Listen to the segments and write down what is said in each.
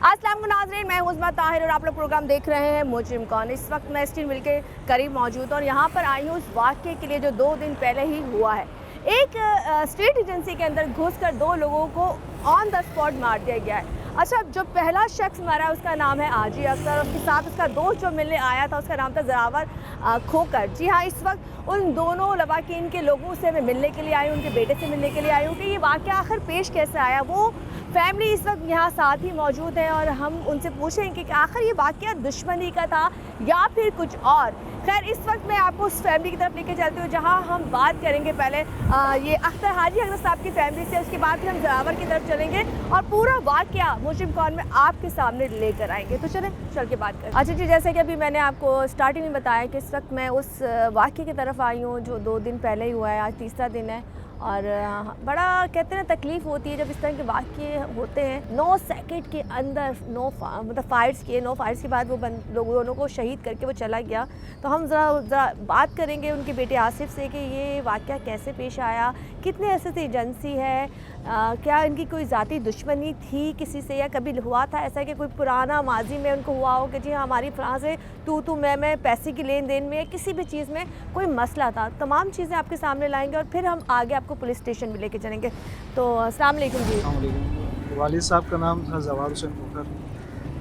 अस्सलाम नाज़रीन, मैं उज़्मा ताहिर और आप लोग प्रोग्राम देख रहे हैं मुजरिम कौन। इस वक्त मैं स्टील मिल के करीब मौजूद हूँ और यहाँ पर आई हूँ उस वाक़ये के लिए जो 2 दिन पहले ही हुआ है। एक स्टेट एजेंसी के अंदर घुसकर 2 लोगों को ऑन द स्पॉट मार दिया गया है। अच्छा, जो पहला शख्स मारा है उसका नाम है आजी अख्तर, उसके साथ उसका दोस्त जो मिलने आया था उसका नाम था ज़रावर खोकर। जी हाँ, इस वक्त उन दोनों लवाकिन के लोगों से मैं मिलने के लिए आई हूँ, उनके बेटे से मिलने के लिए आई हूँ कि ये वाक़या आखिर पेश कैसे आया। वो फैमिली इस वक्त यहाँ साथ ही मौजूद है और हम उनसे पूछेंगे कि आखिर ये वाक़या दुश्मनी का था या फिर कुछ और। खैर, इस वक्त मैं आपको उस फैमिली की तरफ लेके चलती हूँ जहाँ हम बात करेंगे पहले ये अख्तर हाजी अख्तर साहब की फैमिली से, उसके बाद फिर हम ज़रावर की तरफ चलेंगे और पूरा वाक़या मुजरिम कौन में आपके सामने लेकर आएंगे। तो चल के बात करें। अच्छा जी, जैसे कि अभी मैंने आपको स्टार्टिंग में बताया कि इस वक्त मैं उस वाक़ये की तरफ आई हूँ जो 2 दिन पहले ही हुआ है, आज तीसरा दिन है और बड़ा कहते हैं तकलीफ़ होती है जब इस तरह के वाक़ये होते हैं। 9 सेकंड के अंदर मतलब फायर्स किए, 9 फायर्स के बाद वो लोग दोनों को शहीद करके वो चला गया। तो हम ज़रा बात करेंगे उनके बेटे आसिफ से कि ये वाक़या कैसे पेश आया, कितने ऐसे से एजेंसी है, क्या इनकी कोई ज़ाती दुश्मनी थी किसी से या कभी हुआ था ऐसा कि कोई पुराना माजी में उनको हुआ हो कि जी हमारी फ़लाँ से तू मैं पैसे की लेन देन में किसी भी चीज़ में कोई मसला था। तमाम चीज़ें आपके सामने लाएंगे और फिर हम आगे आपको पुलिस स्टेशन में लेके चलेंगे। तो अस्सलाम वालेकुम जी। वालिद साहब का नाम था ज़वार हुसैन खोकर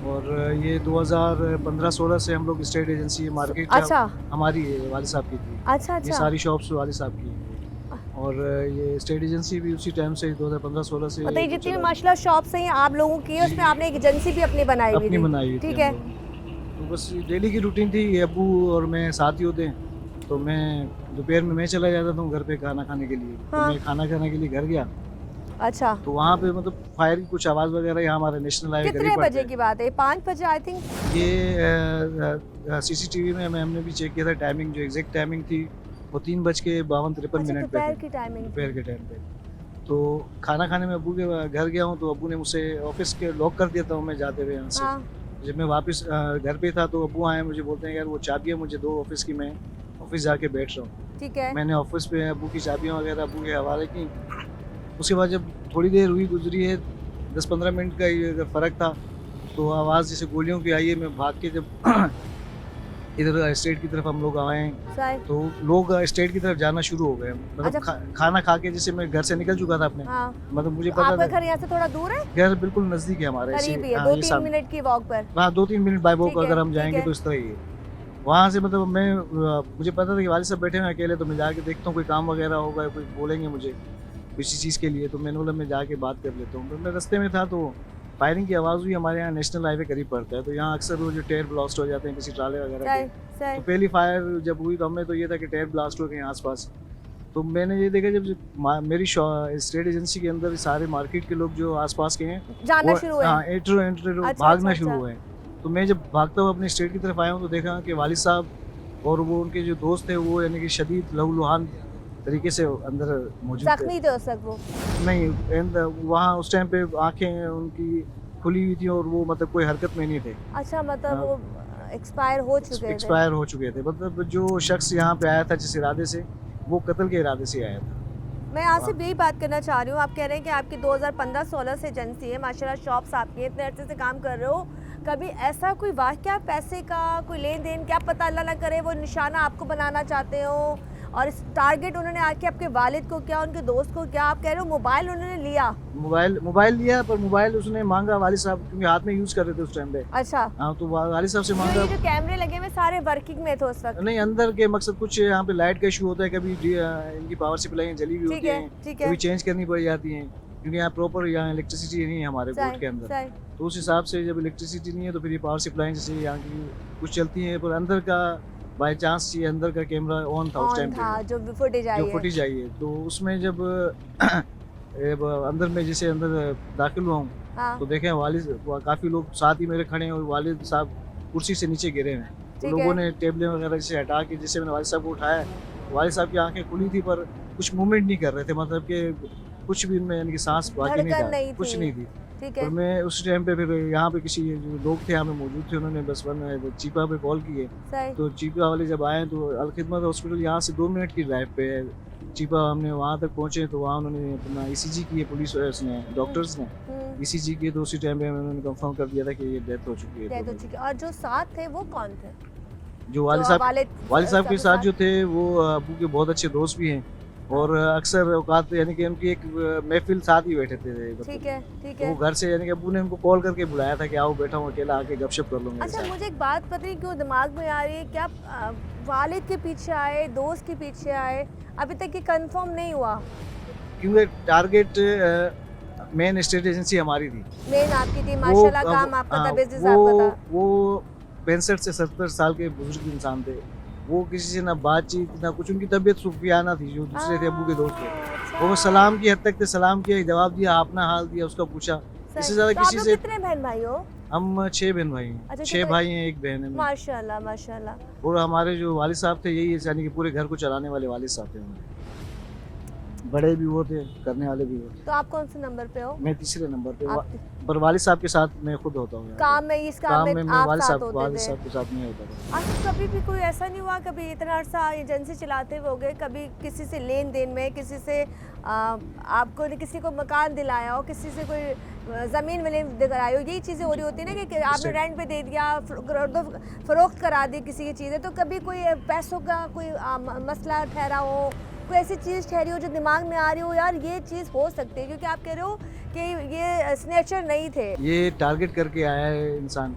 और ये 2015-16 से हम लोग स्टेट एजेंसी मार्केट अच्छा, हमारी वालिद साहब की थी। अच्छा ये सारी शॉप्स वालिद साहब की और ये स्टेट एजेंसी भी उसी टाइम से 2015-16 से मतलब जितनी भी माशाल्लाह शॉप्स हैं आप लोगों की, उसमें आपने एक एजेंसी भी अपनी बनाई हुई थी। ठीक है, तो बस डेली की रूटीन थी। ये अबू और मैं साथ ही होते हैं, तो मैं दोपहर में मैं चला जाता था घर पे खाना खाने के लिए। हाँ। तो मैं खाना खाने के लिए घर गया, अच्छा, तो वहाँ पे मतलब फायर की कुछ आवाज़ वगैरह, यहाँ हमारे नेशनल हाईवे कितने बजे की बात है? 5 बजे आई थिंक। ये सीसीटीवी में हमने भी चेक किया था, टाइमिंग जो एग्जैक्ट टाइमिंग थी वो 3:52-53 पे दोपहर थी, की टाइमिंग। दोपहर के टाइम पे। तो खाना खाने में अबू के घर गया हूँ, तो अबू ने मुझसे ऑफिस के लॉक कर दिया था मैं जाते हुए यहाँ से। हाँ, जब मैं वापस घर पे था तो अबू आए, मुझे बोलते हैं यार वो चाबियाँ मुझे दो ऑफिस की, मैं ऑफिस जाके बैठ रहा हूँ। ठीक है। मैंने ऑफिस पे अबू की चाबियाँ वगैरह अबू के हवाले की। उसके बाद जब थोड़ी देर हुई गुजरी है, 10-15 मिनट का ये फ़र्क था, तो आवाज़ जैसे गोलियों की आई है। मैं भाग के जब इधर स्टेट की तरफ हम लोग आए, सही। तो लोग स्टेट की तरफ जाना शुरू हो गए। मतलब अच्छा। खाना खा के जैसे मैं घर से निकल चुका था अपने, हाँ, मतलब मुझे तो पता आपका था घर यहाँ से थोड़ा दूर है? घर बिल्कुल नज़दीक है हमारे, करीब ही है, हाँ, ये 2-3 सामने। मिनट की वॉक पर। हाँ, 2-3 मिनट बाय वॉक ठीक है, अगर हम ठीक जाएंगे है। तो इस तरह ही है। वहाँ से मतलब मैं मुझे पता था कि वालिद साहब बैठे हैं अकेले, तो मैं जाके देखता हूँ कोई काम वगैरह होगा, कोई बोलेंगे मुझे किसी चीज़ के लिए, तो मैंने बोला मैं जाके बात कर लेता हूँ। तो मैं रास्ते में था तो फायरिंग की आवाज़ हुई। हमारे यहाँ नेशनल हाईवे करीब पड़ता है, तो यहाँ अक्सर वो जो टायर ब्लास्ट हो जाते हैं किसी ट्राले वगैरह सही, के। सही। तो पहली फायर जब हुई तो हमें तो ये था कि टायर ब्लास्ट हो गए आसपास। तो मैंने ये देखा जब मेरी स्टेट एजेंसी के अंदर सारे मार्केट के लोग जो आसपास के हैं जानना वो शुरू हुए। हाँ एंटर अच्छा, भागना अच्छा, शुरू अच्छा। हुए। तो मैं जब भागता हुआ अपने स्टेट की तरफ आया हूँ तो देखा कि वालिद साहब और वो उनके जो दोस्त थे वो यानी कि शदीद लहूलुहान तरीके से अंदर मौजूद थे। जख्मी थे उस वक्त वो। नहीं, वहाँ उस टाइम पे आंखें उनकी खुली हुई थी और वो मतलब कोई हरकत में नहीं थे, अच्छा, मतलब वो एक्सपायर हो चुके थे। एक्सपायर हो चुके थे। मतलब जो शख्स यहाँ पे आया था जिस इरादे से, वो कत्ल के इरादे से आया था। मैं यहाँ से यही बात करना चाह रही हूँ, आप कह रहे हैं कि आपकी 2015-16 से एजेंसी है, माशाल्लाह शॉप्स आपकी हैं, इतने अर्से से काम कर रहे हो, कभी ऐसा कोई वाक़या पैसे का कोई लेन देन, क्या पता अल्लाह ना करे वो निशाना आपको बनाना चाहते हो और इस टारगेट उन्होंने आके आपके वालिद को क्या, उनके दोस्त को क्या, आप कह रहे हो मोबाइल उन्होंने लिया? मोबाइल लिया, पर मोबाइल उसने मांगा वालिद साहब, क्योंकि हाथ में यूज़ कर रहे थे उस टाइम पे। अच्छा, हाँ, तो वालिद साहब से तो मांगा। ये जो कैमरे लगे हुए सारे वर्किंग में थे उस वक्त? नहीं, अंदर के मकसद कुछ यहाँ पे लाइट का इशू होता है, कभी इनकी पावर सप्लाई जली हुई ठीक होती है, हैं, ठीक है। कभी चेंज करनी पड़ जाती हैं, क्योंकि यहाँ प्रॉपर यहाँ इलेक्ट्रिसिटी नहीं है हमारे बोर्ड के सही, अंदर। सही। तो उस हिसाब से जब इलेक्ट्रिसिटी नहीं है तो फिर ये पावर सप्लाई जैसे यहाँ की कुछ चलती हैं, पर अंदर का बाय चांस ये अंदर का कैमरा ऑन था उस टाइम था पे, जो फुटेज आई जो है। फुटेज आई है। तो उसमें जब अंदर में जैसे अंदर दाखिल हुआ हूँ, हाँ, तो देखें काफ़ी लोग साथ ही मेरे खड़े हैं और वालिद साहब कुर्सी से नीचे गिरे हैं। तो ठीक लोगों है। ने टेबलें वगैरह से हटा के जैसे मैंने वालिद साहब को उठाया, वालिद साहब की आंखें खुली थी पर कुछ मूवमेंट नहीं कर रहे थे, मतलब कि कुछ भी इनमें यानी कि सांस बाकी नहीं धड़कन था, नहीं कुछ थी। नहीं थी। ठीक और है, मैं उस टाइम पे फिर यहाँ पे किसी जो लोग थे यहाँ पे मौजूद थे, उन्होंने बस चीपा पे कॉल की है। सही। तो चीपा वाले जब आए तो अलखिदमत हॉस्पिटल यहाँ से 2 मिनट की ड्राइव पे है चीपा, हमने वहाँ तक पहुँचे तो वहाँ उन्होंने अपना ECG की है पुलिस उसने, डॉक्टर्स ने। ईसीजी की तो उसी टाइम पे उन्होंने कंफर्म कर दिया था कि ये डेथ हो चुकी है। डेथ हो चुकी है। और जो साथ थे वो कौन थे? जो वालिद जो साहब वालिद साहब के साथ जो थे वो अबू के बहुत अच्छे दोस्त भी हैं और अक्सर औकात यानी कि उनकी एक महफिल साथ ही बैठे थे मतलब। ठीक है, ठीक तो है। वो घर से यानी कि अबू ने उनको कॉल करके बुलाया था कि आओ बैठा हूँ अकेला आके गपशप कर लो मेरे अच्छा साथ। मुझे एक बात पता नहीं क्यों दिमाग में आ रही है, क्या वालिद के पीछे आए, दोस्त के पीछे आए, अभी तक ये कंफर्म नहीं हुआ। क्योंकि टारगेट मेन स्टेट एजेंसी हमारी थी। मेन आपकी थी माशाल्लाह, वो- काम आपका था, हाँ, बिजनेस आपका था। वो 65 से 70 साल के बुजुर्ग इंसान थे। वो किसी से ना बातचीत ना कुछ, उनकी तबीयत सुफियाना थी। जो दूसरे थे अबू के दोस्त थे, अच्छा। वो सलाम की हद तक थे, सलाम किया, जवाब दिया, अपना हाल दिया, उसका पूछा। सही। इससे ज्यादा तो आप किसी लोग से कितने बहन भाई हो? हम 6 बहन भाई हैं। अच्छा, 6 तो- भाई हैं, 1 बहन है मेरी। माशाल्लाह माशाल्लाह। और हमारे जो वालिद साहब थे यही है, यानी कि पूरे घर को चलाने वाले वालिद साहब थे हमारे। बड़े भी वो थे, करने वाले भी वो थे। तो आप कौन से नंबर पे हो? मैं तीसरे नंबर पे आप पर वालिद साहब के साथ मैं खुद होता हूँ। काम में, इस काम में मैं आप वालिद साथ साहब होते थे? के साथ नहीं होता था। अच्छा, कभी भी कोई ऐसा नहीं हुआ, कभी इतना अर्सा एजेंसी चलाते हुए हो गए, कभी किसी से लेन देन में, किसी से आपको किसी को मकान दिलाया हो, किसी से कोई ज़मीन वमीन दिलाई हो, यही चीज़ें हो रही होती है ना कि आपने रेंट पे दे दिया, फ़रोख्त करा दी किसी की चीज़ें, तो कभी कोई पैसों का कोई मसला ठहरा हो, कोई ऐसी चीज़ ठहरी हो जो दिमाग में आ रही हो, यार ये चीज़ हो सकती है, क्योंकि आप कह रहे हो कि ये स्नेचर नहीं थे। ये टारगेट करके आया है इंसान,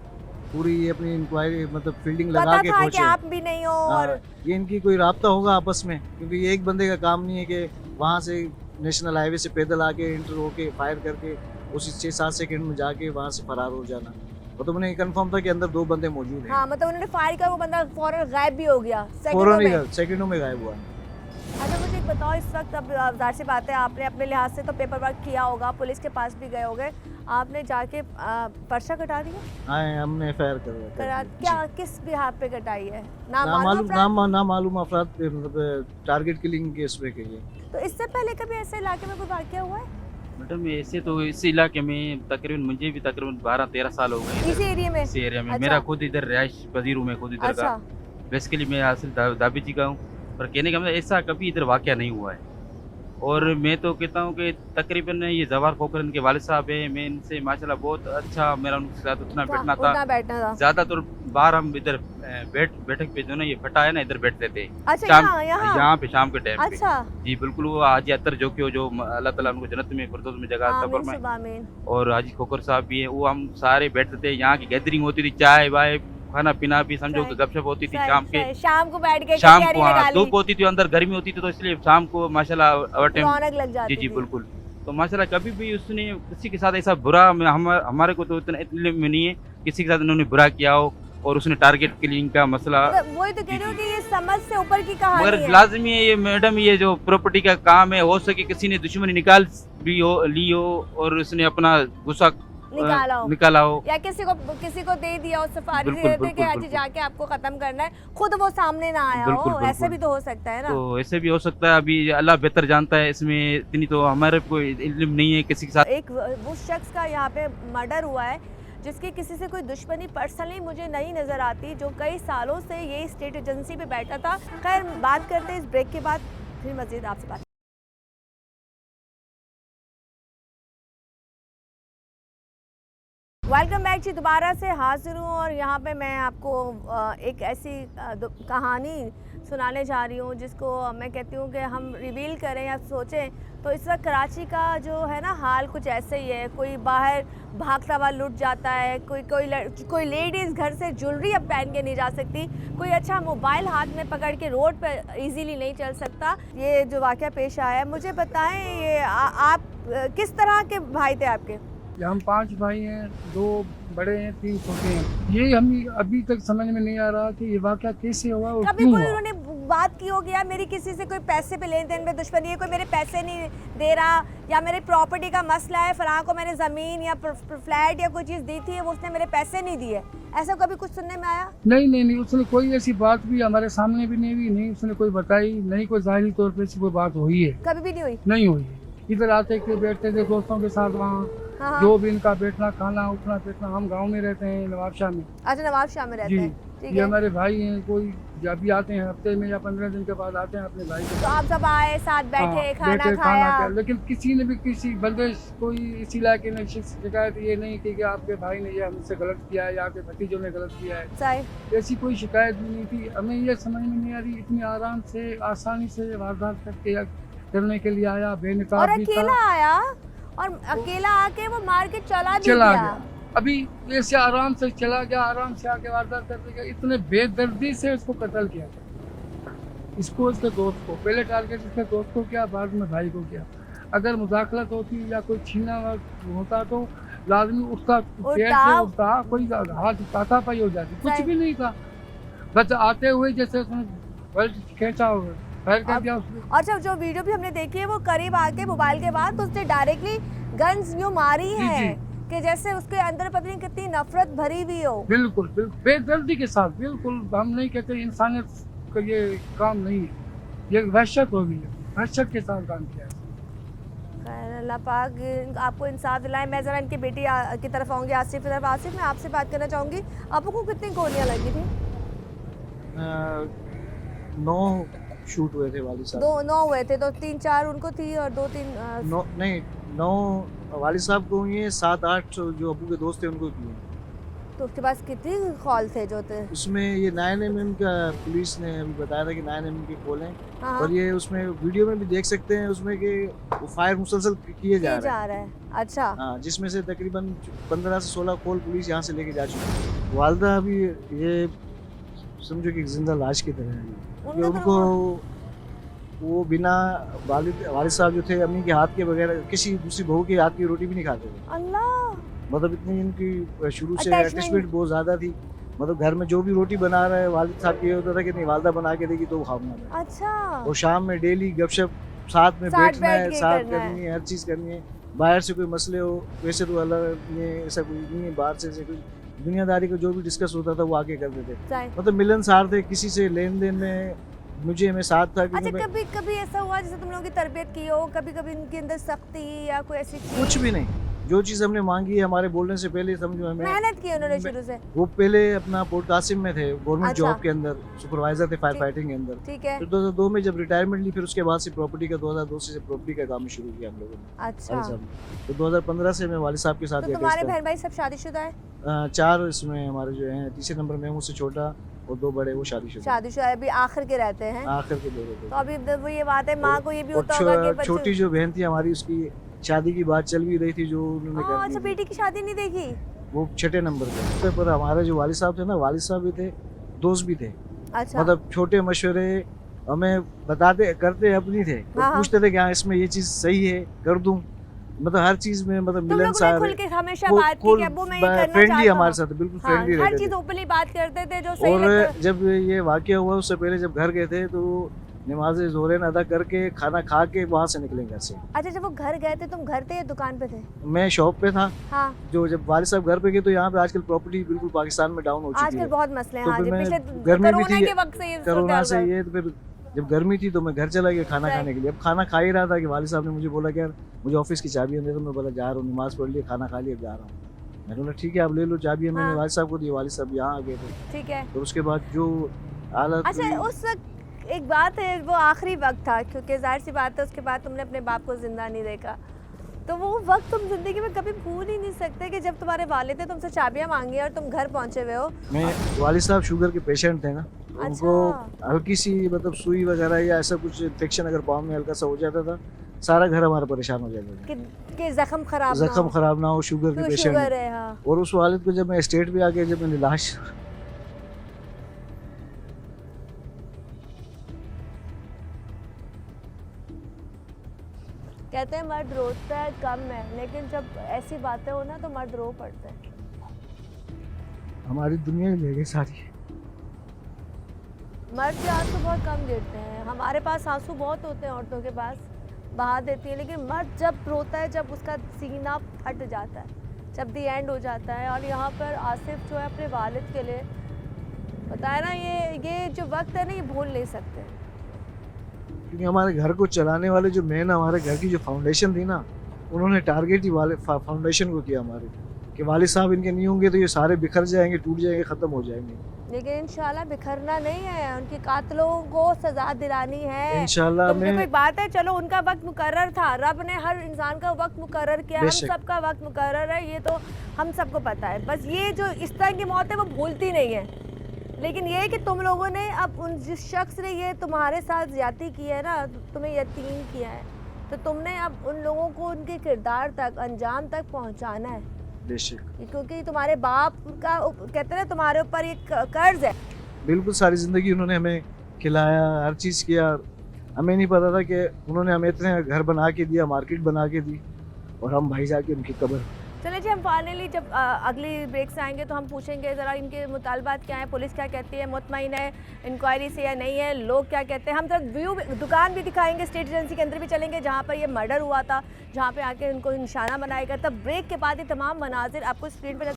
पूरी ये अपनी इंक्वायरी मतलब फील्डिंग लगा पता के था कि पहुंचे। आप भी नहीं हो और ये इनकी कोई राब्ता होगा आपस में, क्योंकि ये एक बंदे का काम नहीं है कि वहाँ से नेशनल हाईवे से पैदल आके इंटर होके फायर करके उसी 6-7 सेकंड में जाके वहाँ से फरार हो जाना। वो तो मैंने कंफर्म था कि अंदर 2 बंदे मौजूद हैं। हाँ, मतलब उन्होंने फायर किया, वो बंदा फौरन गायब भी हो गया सेकंडों फौरन में। ही सेकंडों में गायब हुआ। अच्छा मुझे एक बताओ, इस वक्त अब ज़ाहिर सी बात है आपने अपने लिहाज से तो पेपर वर्क किया होगा, पुलिस के पास भी गए होंगे, आपने जाके पर्चा कटा दिया? हाँ, हमने एफआईआर करा क्या, किस बिहाफ पे कटाई है? ना मालूम अफराद पे मतलब टारगेट किलिंग केस पे की है। तो इससे पहले कभी ऐसे इलाके में कोई वाकया हुआ है? मैडम ऐसे तो इस इलाके में तकरीबन मुझे भी तकरीबन 12-13 साल हो गए इसी एरिया में? इस एरिया में। अच्छा। मेरा खुद इधर रिहाइश पजीर हूँ मैं खुद इधर अच्छा। का। बेसिकली मैं हासिल दाबी जी का हूँ, पर कहने का मतलब ऐसा कभी इधर वाकया नहीं हुआ है। और मैं तो कहता हूँ कि तकरीबन ये जवाहर खोखर इनके वालिद साहब हैं, मैं इनसे माशाल्लाह बहुत अच्छा मेरा उनके साथ उठना बैठना था। उठना बैठना था। ज़्यादातर बार हम इधर बैठक पे जो ना ये फटा है ना, इधर बैठते थे अच्छा, शाम, यहाँ पे शाम के टाइम पे। अच्छा। जी बिल्कुल, वो हाजी अतर जो कि जो अल्लाह ताला उनको जन्नत में फिरदौस में जगह अता फरमाए। आमीन। और हाजी खोखर साहब भी हैं, वो हम सारे बैठते थे, यहाँ की गैदरिंग होती थी, चाय वाय खाना पीना भी समझो कि गपशप होती थी शाम को बैठ के शाम को। हाँ, धूप होती थी, अंदर गर्मी होती थी, तो इसलिए शाम को माशाल्लाह रौनक लग जाती जी थी। बिल्कुल। तो माशाल्लाह कभी भी उसने किसी के साथ ऐसा बुरा, हमारे को तो इतना इल्म में नहीं है किसी के साथ इन्होंने बुरा किया हो और उसने टारगेट किलिंग का मसला। वही तो कह रही हूँ कि ये समझ से ऊपर की कहानी मगर है। लाजमी है ये मैडम, ये जो प्रॉपर्टी का काम है, हो सके किसी ने दुश्मनी निकाल भी हो ली हो और उसने अपना गुस्सा निकाला हो या किसी को दे दिया हो, सफारी दे देते कि आज जाके आपको खत्म करना है, खुद वो सामने ना आया हो, ऐसे भी तो हो सकता है ना। तो ऐसे भी हो सकता है, अभी अल्लाह बेहतर जानता है, इसमें इतनी तो हमारे कोई इल्म नहीं है किसी के साथ। एक वो शख्स का यहाँ पे मर्डर हुआ है जिसकी किसी से कोई दुश्मनी पर्सनली मुझे नहीं नज़र आती, जो कई सालों से ये स्टेट एजेंसी पे बैठा था। खैर बात करते हैं इस ब्रेक के बाद, फिर मज़ीद आपसे बात। वेलकम बैक जी, दोबारा से हाजिर हूँ और यहाँ पे मैं आपको एक ऐसी कहानी सुनाने जा रही हूँ जिसको मैं कहती हूँ कि हम रिवील करें या सोचें तो इस वक्त कराची का जो है ना हाल कुछ ऐसे ही है। कोई बाहर भागता हुआ लुट जाता है, कोई लेडीज़ घर से ज्वेलरी अब पहन के नहीं जा सकती, कोई अच्छा मोबाइल हाथ में पकड़ के रोड पर इजीली नहीं चल सकता। ये जो वाक़या पेश आया है, मुझे बताएं ये आप किस तरह के भाई थे आपके? हम 5 भाई हैं, 2 बड़े हैं, 3 छोटे हैं। ये हमें अभी तक समझ में नहीं आ रहा कि ये वाक़या कैसे हुआ और कभी क्यों कोई हुआ। उन्होंने बात की होगी यार मेरी किसी से कोई पैसे पे लेन देन में दुश्मनी है, कोई मेरे पैसे नहीं दे रहा, या मेरे प्रॉपर्टी का मसला है, फलां को मैंने ज़मीन या फ्लैट या कोई चीज़ दी थी, वो उसने मेरे पैसे नहीं दिए, ऐसा कभी कुछ सुनने में आया? नहीं, उसने कोई ऐसी बात भी हमारे सामने भी नहीं हुई, नहीं उसने कोई बताई, नहीं कोई ज़ाहिरी तौर पर ऐसी कोई बात हुई है, कभी भी नहीं हुई? नहीं हुई है। इधर आते थे, बैठते थे दोस्तों के साथ वहाँ, जो भी इनका बैठना खाना उठना बैठना। हम गांव में रहते हैं, नवाबशाह में। अच्छा, नवाबशाह में रहते हैं। ठीक ये है। हमारे भाई हैं, कोई जब भी आते हैं हफ्ते में या 15 दिन के बाद आते हैं अपने भाई के तो आप सब आए साथ बैठे, हाँ, खाना बैठे, खाया। लेकिन किसी ने भी किसी बंदे कोई इस इलाके ने शिकायत ये नहीं की कि आपके भाई ने ये हमसे गलत किया है या आपके भतीजों ने गलत किया है, सही। ऐसी कोई शिकायत भी नहीं थी। हमें ये समझ में नहीं आ रही, इतनी आराम से आसानी से वारदात करने के लिए आया, और बेनकाब भी अकेला था, आया और अकेला आके वो मार के चला भी चला गया। गया। अभी ऐसे आराम से चला गया, आराम से आके वारदात करने गया, इतने बेदर्दी से उसको कत्ल किया, इसको उसके दोस्त को पहले टारगेट उसके दोस्त को किया, बाद में भाई को किया। अगर मुदाखलत होती या कोई छीना होता तो लाजमी उसका पेट से उठता, कोई हाथ उठाता पाई हो जाती, कुछ भी नहीं था, बस आते हुए जैसे उसने बेल्ट खींचा हो, फायर कर दिया उसने। और जो वीडियो भी हमने देखी है वो करीब आके मोबाइल के बाद तो उसने डायरेक्टली गन्स यूं मारी जी, है जी। कि जैसे उसके अंदर पता नहीं कितनी नफरत भरी हुई हो। बिल्कुल बिल्कुल बेदर्दी के साथ, बिल्कुल हम नहीं कहते इंसानियत का ये काम नहीं है, ये वहशत हो गई है, वहशत के साथ काम किया है। खैर, अल्लाह पाक आपको इंसाफ दिलाए। मैं ज़रा इनकी बेटी की तरफ आऊँगी, आसिफ की तरफ। आसिफ, मैं आपसे बात करना चाहूँगी, आपको कितनी गोलियाँ लगी थी? 9 शूट हुए थे वालिद साहब। 9 हुए थे, तो 3-4 उनको थी और 2-3 9 नहीं 9 वालिद साहब को हुई है, 7-8 जो अबू के दोस्त थे उनको किए। तो उसके पास कितनी कॉल थे जो थे? उसमें ये 9mm का पुलिस ने अभी बताया था कि 9mm के कॉल हैं, हाँ, और ये उसमें वीडियो में भी देख सकते हैं उसमें कि वो फायर मुसलसल किए जा रहे हैं। है। अच्छा। हाँ, जिसमें से तकरीबन 15 से 16 कॉल पुलिस यहाँ से लेके जा चुकी है। वालदा अभी ये समझो कि जिंदा लाश की तरह है कि उनको वो बिना वालिद साहब जो थे अम्मी के हाथ के बगैर किसी दूसरी बहू के हाथ की रोटी भी नहीं खाते थे। अल्लाह। मतलब इतनी इनकी शुरू से Attachment। अटैचमेंट बहुत ज़्यादा थी। मतलब घर में जो भी रोटी बना रहा है वालिद साहब के ये होता था कि नहीं वालदा बना के देगी तो वो खाऊंगा मैं। अच्छा। और शाम में डेली गपशप साथ में बैठना है, बैठ के साथ करना है। करनी है, हर चीज़ करनी है। बाहर से कोई मसले हो वैसे तो अलग ये ऐसा कोई नहीं है, बाहर से कोई दुनियादारी को जो भी डिस्कस होता था वो आके करते थे। सही। मतलब मिलनसार थे, किसी से लेन देन में मुझे मैं साथ था। अच्छा, कभी कभी ऐसा हुआ जैसे तुम लोगों की तरबियत की हो, कभी कभी इनके अंदर सख्ती या कोई ऐसी चीज? कुछ भी नहीं, जो चीज़ हमने मांगी है हमारे बोलने से पहले समझो हमें। मेहनत की उन्होंने शुरू से। वो पहले अपना पोर्ट कासिम में थे, गवर्नमेंट अच्छा। जॉब के अंदर सुपरवाइजर थे फायर फाइटिंग के अंदर। ठीक है। फिर 2002 में जब रिटायरमेंट ली, फिर उसके बाद से प्रॉपर्टी का 2002 से प्रॉपर्टी का काम शुरू किया हम लोगों ने। अच्छा, वालिद साहब। तो 2015 से मैं वालिद साहब के साथ तो तुम्हारे बहन भाई सब शादीशुदा है? 4 इसमें हमारे जो हैं, तीसरे नंबर में मुझसे छोटा और 2 बड़े वो शादीशुदा। शादीशुदा है, अभी आखिर के रहते हैं। आखिर के 2 तो अभी वो ये बात है, माँ को ये भी होता होगा कि छोटी जो बहन थी हमारी, उसकी शादी की बात चल भी रही थी जो उन्होंने कर अच्छा, दी। बेटी की शादी नहीं देखी? वो 6 नंबर पे। पर हमारे जो वालिद साहब थे ना, वालिद साहब भी थे, दोस्त भी थे। अच्छा। मतलब छोटे मशवरे हमें बताते करते अपनी थे, तो हाँ। पूछते थे कि हाँ इसमें ये चीज़ सही है कर दूं। मतलब हर चीज़ में मतलब तुम लोगों ने मिलनसार खुल के हमेशा बात की कि अब्बू मैं ये करना फ्रेंडली चाहता हमारे हूँ। साथ बिल्कुल हाँ, फ्रेंडली हर रहते चीज थे। ओपनली बात करते थे जो सही और लगता। जब ये वाकया हुआ उससे पहले जब घर गए थे तो नमाज ज़ोहरैन अदा करके खाना खा के वहाँ से निकले घर से। अच्छा, जब वो घर गए थे तुम घर थे या दुकान पे थे? मैं शॉप पे था। हाँ। जो जब वालिद साहब घर पे गए तो यहाँ पे आजकल प्रॉपर्टी बिल्कुल पाकिस्तान में डाउन हो चुकी आजकल है। बहुत मसले हैं। तो हाँ फिर जी, मैं पिछले गर्मी भी कोरोना थी, के वक्त से ये कोरोना से सूरत ये तो फिर जब गर्मी थी तो मैं घर चला गया खाना सही। खाने के लिए। अब खाना खा ही रहा था कि वालिद साहब ने मुझे बोला कि यार मुझे ऑफिस की चाबियाँ दे दो। मैं बोला जा रहा हूँ, नमाज पढ़ लिया, खाना खा लिया, जा रहा हूँ। मैंने बोला ठीक है आप ले लो चाबियाँ। मैंने हाँ। वालिद साहब को दी, वालिद साहब यहाँ आ गए थे। ठीक है। तो उसके बाद जो हालत अच्छा, हुई- उस वक्त एक बात है, वो आखिरी वक्त था क्योंकि जाहिर सी बात है उसके बाद तुमने अपने बाप को जिंदा नहीं देखा, तो वो वक्त तुम जिंदगी में कभी भूल ही नहीं सकते कि जब तुम्हारे वालिद थे तुमसे चाबियां मांगी और तुम घर पहुंचे हुए हो। मैं वालिद साहब शुगर के पेशेंट थे ना, उनको हल्की सी मतलब सुई वगैरह या ऐसा कुछ इन्फेक्शन अगर पाँव में हल्का सा हो जाता था, सारा घर हमारा परेशान हो जाता था कि जख्म खराब ना जख्म हो। खराब ना हो, शुगर के तो पेशेंट। शुगर है। हाँ। और उस वालिद को जब मैं स्टेट पे आके जब मैंने लाश कहते हैं मर्द रोता है कम है, लेकिन जब ऐसी बातें हो ना तो मर्द रो पड़ते हैं। हमारी दुनिया ही ले गई सारी। मर्द के आंसू बहुत कम गिरते हैं, हमारे पास आंसू बहुत होते हैं औरतों के पास, बहा देती है, लेकिन मर्द जब रोता है जब उसका सीना फट जाता है, जब दी एंड हो जाता है। और यहाँ पर आसिफ जो है अपने वालिद के लिए बताया ना, ये जो वक्त है ना ये भूल नहीं सकते। क्योंकि हमारे घर को चलाने वाले जो मेन हमारे घर की जो फाउंडेशन थी ना, उन्होंने टारगेट ही वाले फाउंडेशन को किया हमारे। कि वालिद साहब इनके नहीं होंगे तो ये सारे बिखर जाएंगे, टूट जाएंगे, ख़त्म हो जाएंगे। लेकिन इंशाल्लाह बिखरना नहीं है, उनके कातलों को सजा दिलानी है इंशाल्लाह तुम देखो, मैं एक बात है, चलो उनका वक्त मुकर्रर था, रब ने हर इंसान का वक्त मुकर्रर किया, हम बेशक। सबका वक्त मुकर्रर है, ये तो हम सबको पता है। बस ये जो इस तरह की मौत है वो भूलती नहीं है। लेकिन ये है कि तुम लोगों ने अब उन जिस शख्स ने ये तुम्हारे साथ ज्यादती की है ना, तुम्हें यतीम किया है, तो तुमने अब उन लोगों को उनके किरदार तक, अंजाम तक पहुंचाना है, बेशक क्योंकि तुम्हारे बाप का कहते हैं तुम्हारे ऊपर एक कर्ज है। बिल्कुल सारी ज़िंदगी उन्होंने हमें खिलाया, हर चीज़ किया। हमें नहीं पता था कि उन्होंने हमें इतने घर बना के दिया, मार्केट बना के दी, और हम भाई जाके उनकी कब्र। चलिए जी, हम फाइनली जब अगली ब्रेक से आएंगे तो हम पूछेंगे ज़रा इनके मुतालबात क्या हैं, पुलिस क्या कहती है, मुतमईन है इंक्वायरी से या नहीं है, लोग क्या कहते हैं। हम जरा व्यू दुकान भी दिखाएंगे, स्टेट एजेंसी के अंदर भी चलेंगे जहाँ पर ये मर्डर हुआ था, जहाँ पे आके उनको निशाना बनाया गया। तब ब्रेक के बाद ये तमाम मनाजिर आपको स्क्रीन पर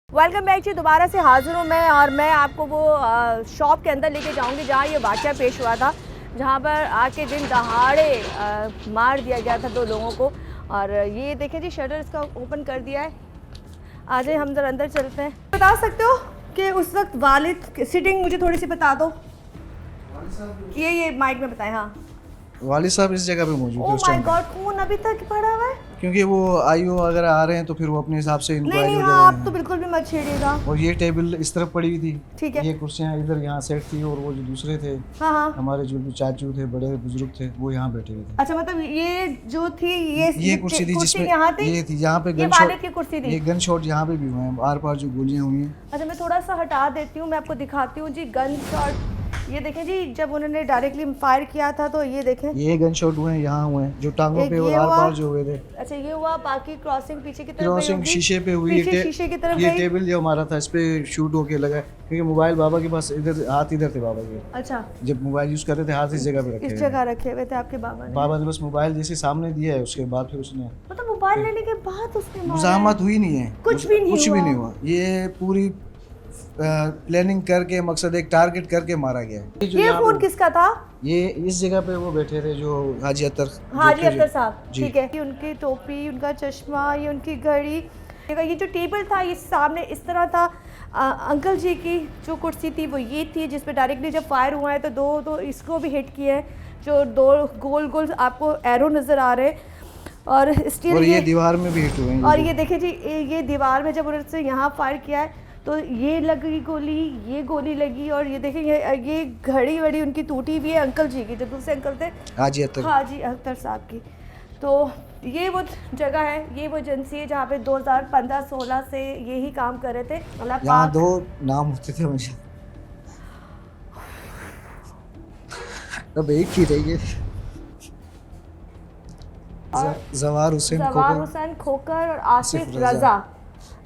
वेलकम बैक जी, दोबारा से हाजिर हूँ मैं, और मैं आपको वो शॉप के अंदर लेके जाऊँगी जहाँ ये वाक़या पेश हुआ था, जहाँ पर आके दिन दहाड़े मार दिया गया था 2 लोगों को। और ये देखें जी, शटर इसका ओपन कर दिया है। आ जाए, हम जरा अंदर चलते हैं। बता सकते हो कि उस वक्त वालिद सिटिंग मुझे थोड़ी सी बता दो, ये माइक में बताएं। हाँ, वालिद साहब इस जगह पे मौजूद थे ओह उस माय टाइम पे, गॉड, खून अभी तक पड़ा हुआ है। क्योंकि वो आईओ वगैरह आ रहे हैं तो फिर वो अपने हिसाब से नहीं इंक्वायरी नहीं, वगैरह हाँ, आप तो हैं। बिल्कुल भी मत छेड़िएगा। और ये टेबल इस तरफ पड़ी हुई थी, ठीक है। ये कुर्सियाँ इधर यहाँ सेट थी, और वो जो दूसरे थे हाँ हाँ, हमारे जो चाचू थे, बड़े बुजुर्ग थे, वो यहाँ बैठे हुए थे। अच्छा, मतलब ये जो थी ये कुर्सी थी जिसमें यहाँ थी, ये थी, यहाँ पे ये गन वालिद शॉट, की कुर्सी थी। ये गन शॉट यहाँ पे भी हुए हैं, आर पार जो गोलियाँ हुई हैं। अच्छा, मैं थोड़ा सा हटा देती हूँ, मैं आपको दिखाती हूँ जी। गन शॉट ये देखें जी, जब उन्होंने डायरेक्टली फायर किया था तो ये देखें, ये गन शॉट हुए हैं, यहाँ हुए हैं जो टांगों एक पे और ये आर हुआ। पार जो हुए थे। अच्छा, ये हुआ, बाकी क्रॉसिंग पीछे की तरफ गई क्रॉसिंग होगी। शीशे पे हुई, पीछे शीशे की तरफ ये गई। टेबल जो हमारा था इस पे शूट होके लगा, क्योंकि मोबाइल बाबा के पास इधर, हाथ इधर थे बाबा के, अच्छा, जब मोबाइल यूज कर रहे थे हाथ इस जगह पे रखे इस हुए जगह रखे हुए थे आपके बाबा हैं। ने। बाबा ने बस मोबाइल जैसे सामने दिया है, उसके बाद फिर उसने मतलब मोबाइल लेने के बाद उसने मारा है? मुज़ाहमत हुई नहीं है, कुछ भी नहीं हुआ। ये पूरी प्लानिंग करके, मकसद एक टारगेट करके मारा गया है। जो ये यहाँ फोन पे- किसका था? ये इस जगह पे वो बैठे थे जो हाजी अख्तर, हाजी अख्तर साहब, जी। ठीक है। ये उनकी टोपी, उनका चश्मा, ये उनकी घड़ी, ये जो टेबल था ये सामने इस तरह था। अंकल जी की जो कुर्सी थी वो ये थी, जिस पे डायरेक्टली जब फायर हुआ है तो दो इसको भी हिट किए हैं, जो 2 गोल गोल आपको एरो नज़र आ रहे हैं, और स्टील, और ये दीवार में भी हिट हुए हैं। और ये देखिए जी, ये दीवार में जब उन्होंने यहाँ फायर किया है तो ये लगी गोली, ये गोली लगी, और ये देखिए ये घड़ी वड़ी उनकी टूटी हुई है अंकल जी की, जो दूसरे अंकल थे हाजी अख्तर। हाजी अख्तर साहब की। तो ये वो जगह है, ये वो एजेंसी है जहाँ पे 2015-16 से यही काम कर रहे थे। अल्लाह यहाँ पाक 2 नाम होते थे मुझे, अब एक ही रह गए, जवार हुसैन जवार खोकर। हुसैन खोकर और आसिफ आसिफ रज़ा। रज़ा।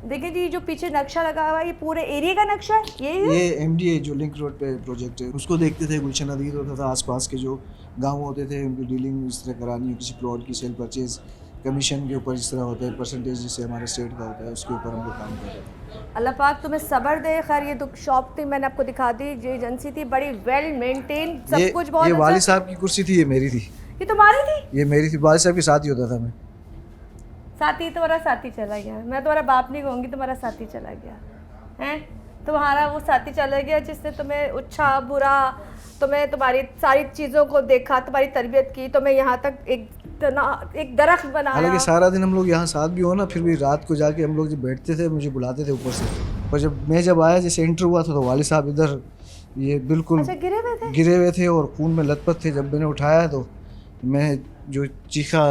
देखिए जी, जो पीछे नक्शा लगा हुआ है ये पूरे एरिया का नक्शा है, यही है। ये MDA जो लिंक रोड पे प्रोजेक्ट है, उसको देखते थे। गुलशन अदीद होता था, आसपास के जो गांव होते थे उनकी डीलिंग इस तरह करानी, किसी प्लॉट की सेल परचेज कमीशन के ऊपर इस तरह होता है, परसेंटेज जिससे हमारे स्टेट का होता है, उसके ऊपर हम लोग काम कर रहे थे। अल्लाह पाक तुम्हें सब्र दे। खैर, ये शॉप थी, मैंने आपको दिखा दी, जो एजेंसी थी बड़ी वेल मेंटेन, सब कुछ बहुत ये अच्छा। वालिद साहब की कुर्सी थी, ये मेरी थी, ये तुम्हारी थी? ये मेरी थी, वालिद साहब के साथ ही होता था मैं। साथी, तुम्हारा साथी चला गया। मैं तुम्हारा बाप नहीं कहूँगी, तुम्हारा साथी चला गया है। तुम्हारा वो साथी चला गया जिसने तुम्हें अच्छा बुरा, तुम्हें तुम्हारी सारी चीज़ों को देखा, तुम्हारी तरबियत की, तुम्हें यहाँ तक एक दरख्त बनाया। हालांकि सारा दिन हम लोग यहाँ साथ भी हो ना, फिर भी रात को जाके हम लोग जब बैठते थे मुझे बुलाते थे ऊपर से, पर जब आया, जैसे एंटर हुआ था तो वालिद साहब इधर ये बिल्कुल अच्छा, गिरे हुए थे और खून में लथपथ थे। जब मैंने उठाया तो मैं जो चीखा,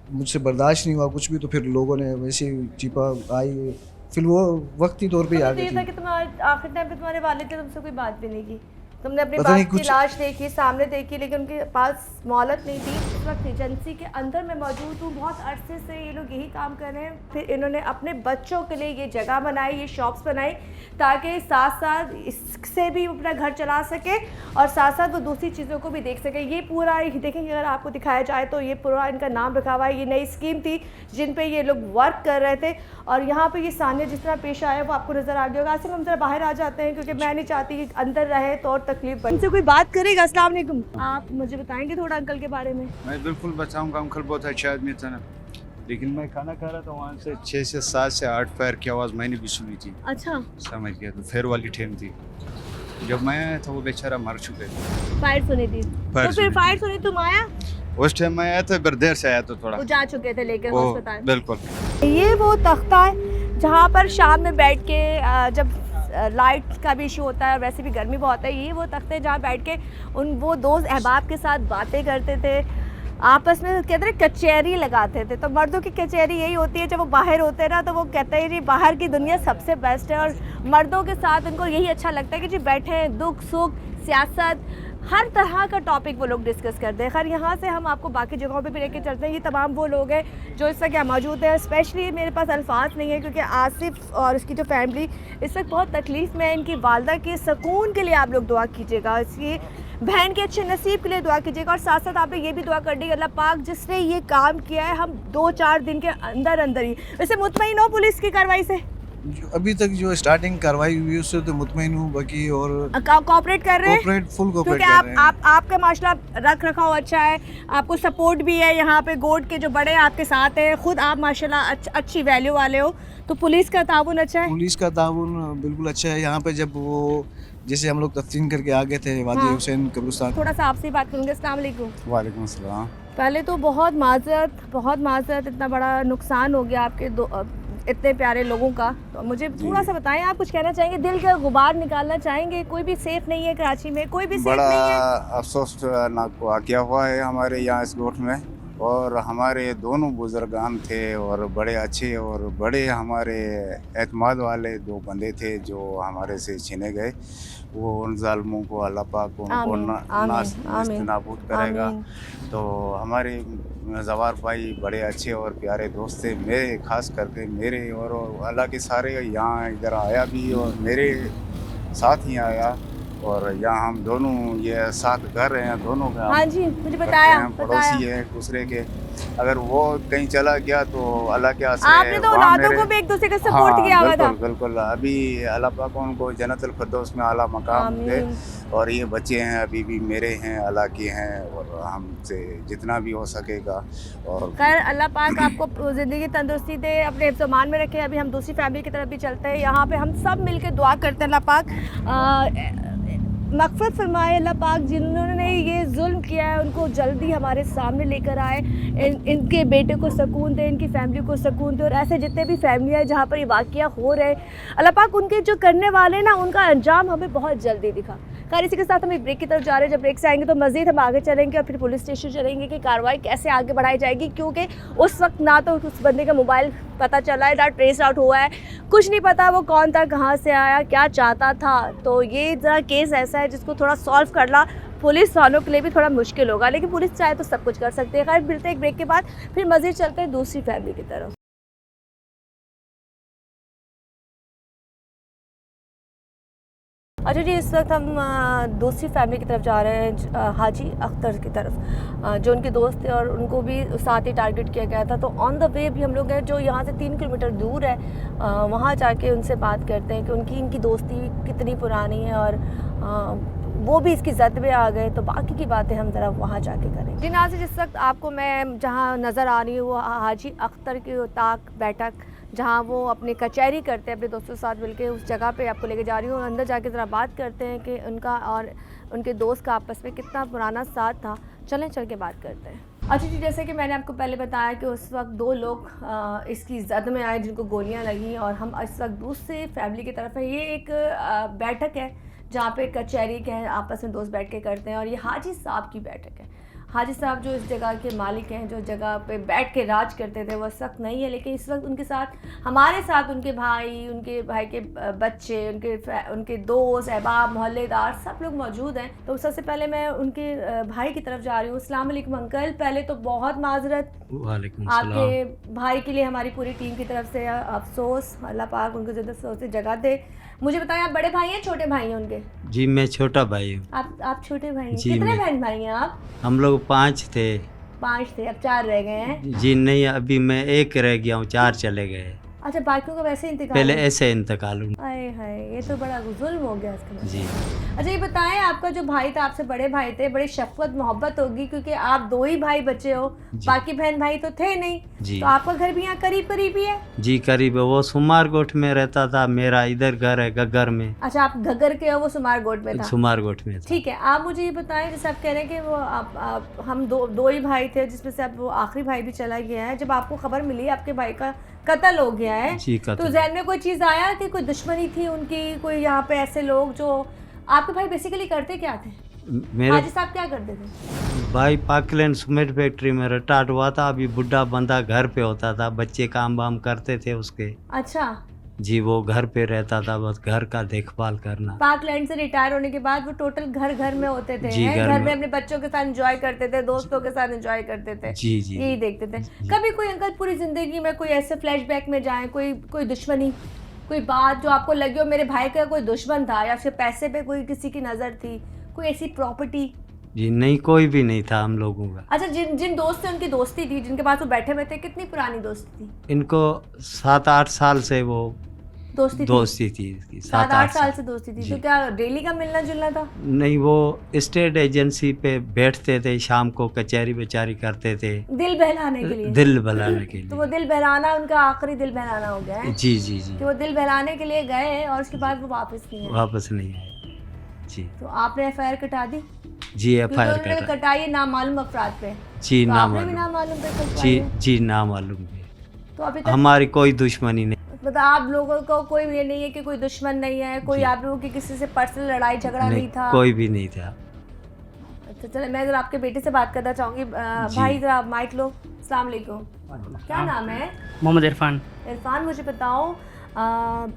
मुझसे बर्दाश्त नहीं हुआ कुछ भी, तो फिर लोगों ने वैसे ही चीपा आई, फिर वो वक्ती तौर पे ही आ तो ये था गई कि तुम्हारे आखिर टाइम पे तुम्हारे वालिद ने तुमसे कोई बात भी नहीं की, तुमने अपने पता नहीं बाप की कुछ- लाश देखी, सामने देखी, लेकिन उनके पास मोहलत नहीं थी। इस वक्त एजेंसी के अंदर मैं मौजूद हूँ, बहुत अरसे से ये लोग यही काम कर रहे हैं। फिर इन्होंने अपने बच्चों के लिए ये जगह बनाई, ये शॉप्स बनाई, ताकि साथ साथ इससे भी अपना घर चला सके और साथ साथ वो दूसरी चीज़ों को भी देख सके। ये पूरा देखेंगे, अगर आपको दिखाया जाए तो ये पूरा इनका नाम रखा हुआ है। ये नई स्कीम थी जिन पे ये लोग वर्क कर रहे थे, और यहाँ पे ये सानिया जिस तरह पेश आया वो आपको नज़र आ गया होगा। आसिफ हम जरा बाहर आ जाते हैं क्योंकि मैं नहीं चाहती कि अंदर रहे तो और तकलीफ बने। इनसे कोई बात करेगा? अस्सलाम वालेकुम, आप मुझे बताएंगे थोड़ा अंकल के बारे में? मैं बिल्कुल बताऊंगा, अंकल बहुत अच्छा आदमी था ना, लेकिन मैं खाना खा रहा था वहाँ से 6 से 7 से 8 फायर की आवाज़ मैंने भी सुनी थी। अच्छा, समझ गया, तो फायर वाली टाइम थी जब मैं आया था, वो बेचारा मर चुके थे। फायर सुनी थी फायर तो फिर सुनी। फायर सुनी तुम आया? उस टाइम मैं आया था, पर देर से आया था थोड़ा। वो जा चुके थे लेकर वो अस्पताल। बिल्कुल। ये वो तख्ता है जहाँ पर शाम में बैठ के जब लाइट का भी इशू होता है, वैसे भी गर्मी बहुत है, ये वो तख्ते जहाँ बैठ के वो दोस्त अहबाब के साथ बातें करते थे, आपस में कहते हैं कचहरी लगाते थे। तो मर्दों की कचहरी यही होती है, जब वो बाहर होते हैं ना तो वो कहते हैं जी बाहर की दुनिया सबसे बेस्ट है, और मर्दों के साथ उनको यही अच्छा लगता है कि जी बैठे हैं, दुख सुख सियासत हर तरह का टॉपिक वो लोग डिस्कस करते हैं। खैर यहाँ से हम आपको बाकी जगहों पे भी लेके चलते हैं। ये तमाम वो लोग हैं जो इस वक्त यहाँ मौजूद है। स्पेशली मेरे पास अल्फाज नहीं है क्योंकि आसिफ और उसकी जो फैमिली इस वक्त बहुत तकलीफ़ में है। इनकी वालदा के सुकून के लिए आप लोग दुआ कीजिएगा, इसकी बहन के अच्छे नसीब के लिए दुआ कीजिएगा, और साथ साथ आप लोग ये भी दुआ कर दीजिए अल्लाह पाक जिसने ये काम किया है हम 2-4 दिन के अंदर अंदर ही। वैसे मुतमईन हो पुलिस की कार्रवाई से? अभी तक जो स्टार्टिंग कार्रवाई हुई उससे तो मुतमईन हूँ, बाकी और कोऑपरेट कर रहे हैं? फुल कोऑपरेट क्योंकि कर रहे हैं। आपका माशा रख रखाव अच्छा है, आपको सपोर्ट भी है, यहाँ पे गोड के जो बड़े आपके साथ हैं, खुद आप माशाल्लाह अच्छी वैल्यू वाले हो, तो पुलिस का ताउन अच्छा है? पुलिस का ताउन बिल्कुल अच्छा है। यहाँ पे जब वो जैसे हम लोग तफ्तीन करके आ गए थे वादी हाँ। हुसैन कब्रिस्तान। थोड़ा सा आपसे बात करूँगी। अस्सलाम वालेकुम। वालेकुम अस्सलाम। पहले तो बहुत माजरत, इतना बड़ा नुकसान हो गया आपके इतने प्यारे लोगों का। तो मुझे थोड़ा सा बताएं, आप कुछ कहना चाहेंगे, दिल का गुबार निकालना चाहेंगे? कोई भी सेफ नहीं है कराची में, कोई भी सेफ बड़ा नहीं है। अफसोसनाक वाक़या हुआ है हमारे यहाँ इस गोठ में, और हमारे दोनों बुजुर्गान थे और बड़े अच्छे और बड़े हमारे एतमाद वाले 2 बंदे थे जो हमारे से छीने गए। वो उन जालिमों को अल्लाह पाक उनको नाबूद करेगा। तो हमारे जवार भाई बड़े अच्छे और प्यारे दोस्त थे मेरे, खास करके मेरे, और अल्लाह के सारे यहाँ इधर आया भी और मेरे साथ ही आया, और यहाँ हम दोनों ये साथ घर रहे हैं, दोनों का हाँ जी, मुझे बताया पड़ोसी है एक दूसरे के। अगर वो कहीं चला गया तो अल्लाह के आसरे आपने तो औलादों को भी एक दूसरे का सपोर्ट किया हुआ था। बिल्कुल। अभी अल्लाह पाक उनको जन्नतुल फिरदौस में आला मकाम दे, और ये बच्चे हैं अभी भी मेरे हैं, अल्लाह के हैं, और हमसे जितना भी हो सकेगा। और खैर अल्लाह पाक आपको ज़िंदगी तंदुरुस्ती दे, अपने हिफ्ज़-ओ-मान में रखे। अभी हम दूसरी फैमिली की तरफ भी चलते हैं। यहाँ पे हम सब मिलकर दुआ करते हैं अल्लाह पाक मग़फ़िरत फरमाए, अल्लाह पाक जिन्होंने ये जुल्म किया है उनको जल्दी हमारे सामने लेकर आए, इनके बेटे को सुकून दे, इनकी फैमिली को सुकून दे, और ऐसे जितने भी फैमिलियाँ हैं जहाँ पर ये वाक़या हो रहे अल्लाह पाक उनके जो करने वाले ना उनका अंजाम हमें बहुत जल्दी दिखा। खैर इसी के साथ हम एक ब्रेक की तरफ जा रहे हैं। जब ब्रेक से आएंगे तो मज़ीद हम आगे चलेंगे और फिर पुलिस स्टेशन चलेंगे कि कार्रवाई कैसे आगे बढ़ाई जाएगी, क्योंकि उस वक्त ना तो उस बंदे का मोबाइल पता चला है, ना ट्रेस आउट हुआ है, कुछ नहीं पता वो कौन था, कहाँ से आया, क्या चाहता था। तो ये ज़रा केस ऐसा है जिसको थोड़ा सॉल्व करना पुलिस वालों के लिए भी थोड़ा मुश्किल होगा, लेकिन पुलिस चाहे तो सब कुछ कर सकती है। खैर मिलते हैं एक ब्रेक के बाद, फिर मज़ीद चलते हैं दूसरी फैमिली की तरफ। अच्छा जी, इस वक्त हम दूसरी फैमिली की तरफ जा रहे हैं, हाजी अख्तर की तरफ, जो उनके दोस्त थे और उनको भी साथ ही टारगेट किया गया था। तो ऑन द वे भी हम लोग हैं जो यहाँ से 3 किलोमीटर दूर है, वहाँ जाके उनसे बात करते हैं कि इनकी दोस्ती कितनी पुरानी है, और वो भी इसकी जद में आ गए। तो बाकी की बातें हम ज़रा वहाँ जाके करें। जी नाज़रीन, जिस वक्त आपको मैं जहाँ नज़र आ रही हूँ वो हाजी अख्तर की ताक बैठक, जहाँ वो अपनी कचहरी करते हैं अपने दोस्तों के साथ मिलके, उस जगह पे आपको लेके जा रही हूँ। अंदर जाके ज़रा बात करते हैं कि उनका और उनके दोस्त का आपस में कितना पुराना साथ था। चलें चल के बात करते हैं। अच्छा जी, जैसे कि मैंने आपको पहले बताया कि उस वक्त 2 लोग इसकी जद में आए जिनको गोलियां लगी, और हम इस वक्त दूसरी फैमिली की तरफ है। ये एक बैठक है जहाँ पे कचहरी के आपस में दोस्त बैठ के करते हैं, और ये हाजी साहब की बैठक है। हाजी साहब जो इस जगह के मालिक हैं, जो जगह पे बैठ के राज करते थे, वो इस वक्त नहीं है, लेकिन इस वक्त उनके साथ हमारे साथ उनके भाई के बच्चे, उनके दोस्त, अहबाब, मोहल्लेदार सब लोग मौजूद हैं। तो सबसे पहले मैं उनके भाई की तरफ जा रही हूँ। अस्सलाम वालेकुम अंकल, पहले तो बहुत माजरत वालेकुम आपके भाई के लिए हमारी पूरी टीम की तरफ से अफसोस, अल्लाह पाक उनको ज़्यादा से जगह दे। मुझे बताएं, आप बड़े भाई हैं छोटे भाई हैं उनके? जी मैं छोटा भाई हूँ। आप छोटे भाई हैं? जी, कितने बहन भाई हैं आप? हम लोग 5 थे। 5 थे, अब 4 रह गए हैं। जी नहीं, अभी मैं 1 रह गया हूँ, 4 चले गए। अच्छा, बाकियों का वैसे इंतकाल पहले हो- ऐसे इंतकाल हुआ। आए हाय, ये तो बड़ा जुल्म हो गया इसके बाद। जी अच्छा ये बताएं, आपका जो भाई था, आपसे बड़े भाई थे, बड़ी शफकत मोहब्बत होगी क्योंकि आप 2 ही भाई बच्चे हो, जी। बाकी बहन भाई तो थे नहीं। जी तो आपका घर भी यहाँ करीब करीब ही है? जी करीब है। वो सुमारगोट में रहता था, मेरा इधर घर है गग्गर में, अच्छा, आप घग्गर के हो, वो सुमारगोट में था। सुमारगोट में था। ठीक है, आप मुझे ये बताएं, जैसे आप कह रहे हैं कि वो हम दो ही भाई थे, जिसमें से अब वो आखिरी भाई भी चला गया है। जब आपको खबर मिली आपके भाई का कत्ल हो गया है, जी तो कत्ल। जहन में कोई चीज़ आया कि कोई दुश्मनी थी उनकी, कोई यहाँ पे ऐसे लोग जो आपके भाई बेसिकली करते क्या थे? मेरे हाजी साहब क्या करते थे? भाई पाकलैंड सीमेंट फैक्ट्री में रिटायर्ड हुआ था, अभी बुढ़ा बंदा घर पे होता था, बच्चे काम वाम करते थे उसके। अच्छा, जी वो घर पे रहता था, बस घर का देखभाल करना। पाकलैंड से रिटायर होने के बाद वो टोटल घर में होते थे, जी, हैं? घर घर में में। अपने बच्चों के साथ एंजॉय करते थे, दोस्तों के साथ एंजॉय करते थे, जी जी यही देखते थे। कभी कोई अंकल पूरी जिंदगी में कोई ऐसे फ्लैशबैक में जाए, कोई दुश्मनी, कोई बात जो आपको लगी हो मेरे भाई का कोई दुश्मन था, या उसके पैसे पे कोई किसी की नज़र थी, कोई ऐसी प्रॉपर्टी? जी नहीं, कोई भी नहीं था हम लोगों का। अच्छा, जिन दोस्त से उनकी दोस्ती थी, जिनके पास वो बैठे हुए थे, कितनी पुरानी दोस्ती थी? इनको 7-8 साल से वो दोस्ती थी इसकी, 7-8 साल से साल। दोस्ती थी। जी। तो क्या डेली का मिलना जुलना था? नहीं, वो स्टेट एजेंसी पे बैठते थे, शाम को कचहरी बेचारी करते थे, दिल बहलाने के लिए? दिल बहलाने के तो वो लिए। दिल बहलाना उनका आखिरी दिल बहलाना हो गया है जी जी जी कि वो दिल बहलाने के लिए गए और उसके बाद वो वापस नहीं आए। वापस नहीं आए। जी तो आपने एफआईआर कटा दी? जी क्योंकि FIR उन्होंने कटा। कटाई है नामालूम अफराद पे। जी तो ना आपने भी मालूम। नामालूम पे कटवाई जी है? जी ना मालूम है। तो अभी तक हमारी कोई दुश्मनी नहीं। मतलब आप लोगों को कोई ये नहीं है कि कोई दुश्मन नहीं है, कोई जी। आप लोगों की किसी से पर्सनल लड़ाई झगड़ा नहीं था? कोई भी नहीं था। अच्छा चलो, मैं जरा आपके बेटे से बात करना चाहूँगी। जी। भाई जरा माइक लो। अस्सलाम वालेकुम, क्या नाम है? मोहम्मद इरफान। इरफान, मुझे बताओ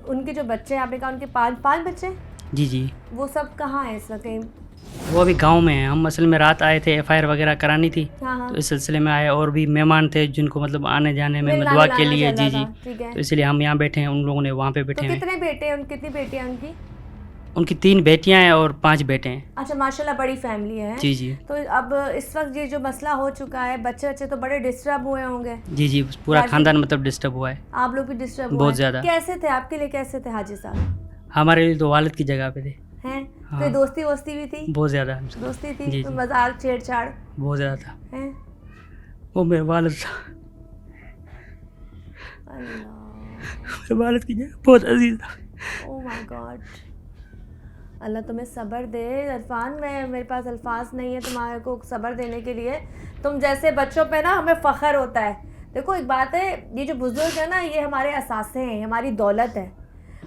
उनके जो बच्चे हैं, आपने कहा उनके 5 बच्चे, जी जी, वो सब कहाँ हैं इस वक्त? कहीं? वो अभी गांव में हैं। हम असल में रात आए थे, FIR वगैरह करानी थी, हाँ हाँ, तो इस सिलसिले में आए, और भी मेहमान थे जिनको मतलब आने जाने में मिलना दुआ मिलाना के लिए। चल जी रहा जी, था, ठीक है। तो इसलिए हम यहाँ बैठे हैं, उन लोगों ने वहाँ पे बैठे तो हैं। कितने बेटे हैं, कितनी बेटियां हैं उनकी? उनकी 3 बेटियाँ हैं और 5 बेटे हैं। अच्छा, माशाल्लाह बड़ी फैमिली है। जी जी तो अब इस वक्त ये जो मसला हो चुका है, बच्चे तो बड़े डिस्टर्ब हुए होंगे, जी जी, पूरा हाजी- खानदान मतलब डिस्टर्ब हुआ है। आप लोग भी डिस्टर्ब बहुत ज़्यादा। कैसे थे आपके लिए, कैसे थे हाजी साहब? हमारे लिए तो वालिद की जगह पे थे, हैं? हाँ। कोई दोस्ती वोस्ती भी थी? बहुत ज़्यादा, दोस्ती थी? जी, कोई जी। मजाक छेड़छाड़ बहुत ज़्यादा था। हैं? वो मेरे वालिद था, अल्लाह, मेरे वालिद की जगह बहुत अजीज था। ओह माय गॉड, अल्लाह तुम्हें सब्र दे। इरफान, मेरे पास अल्फाज नहीं है तुम्हारे को सब्र देने के लिए। तुम जैसे बच्चों पे ना हमें फ़ख्र होता है। देखो एक बात है, ये जो बुजुर्ग है ना, ये हमारे असासे हैं, हमारी दौलत है।